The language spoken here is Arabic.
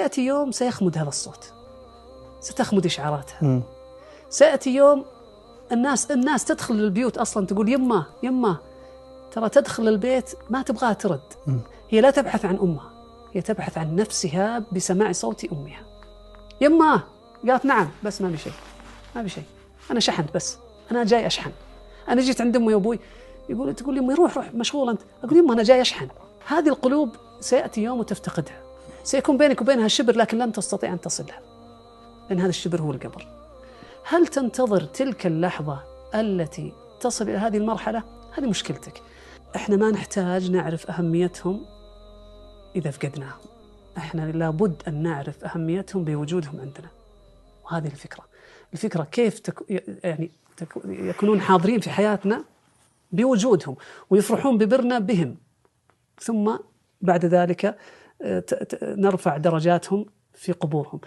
سيأتي يوم سيخمد هذا الصوت، ستخمد إشعاراتها. سيأتي يوم الناس تدخل البيوت أصلا تقول يما، ترى تدخل البيت ما تبغاها ترد. هي لا تبحث عن أمها، هي تبحث عن نفسها بسماع صوت أمها. يما، قالت نعم، بس ما بشيء، أنا شحنت، بس أنا جاي أشحن. أنا جيت عند أمي وأبوي تقول لي روح مشغول أنت. أقول يما أنا جاي أشحن. هذه القلوب سيأتي يوم وتفتقدها، سيكون بينك وبينها شبر لكن لن تستطيع أن تصلها، لأن هذا الشبر هو القبر. هل تنتظر تلك اللحظة التي تصل إلى هذه المرحلة؟ هذه مشكلتك. إحنا ما نحتاج نعرف أهميتهم إذا فقدناهم، إحنا لابد أن نعرف أهميتهم بوجودهم عندنا. وهذه الفكرة كيف يكونون حاضرين في حياتنا بوجودهم ويفرحون ببرنا بهم، ثم بعد ذلك نرفع درجاتهم في قبورهم.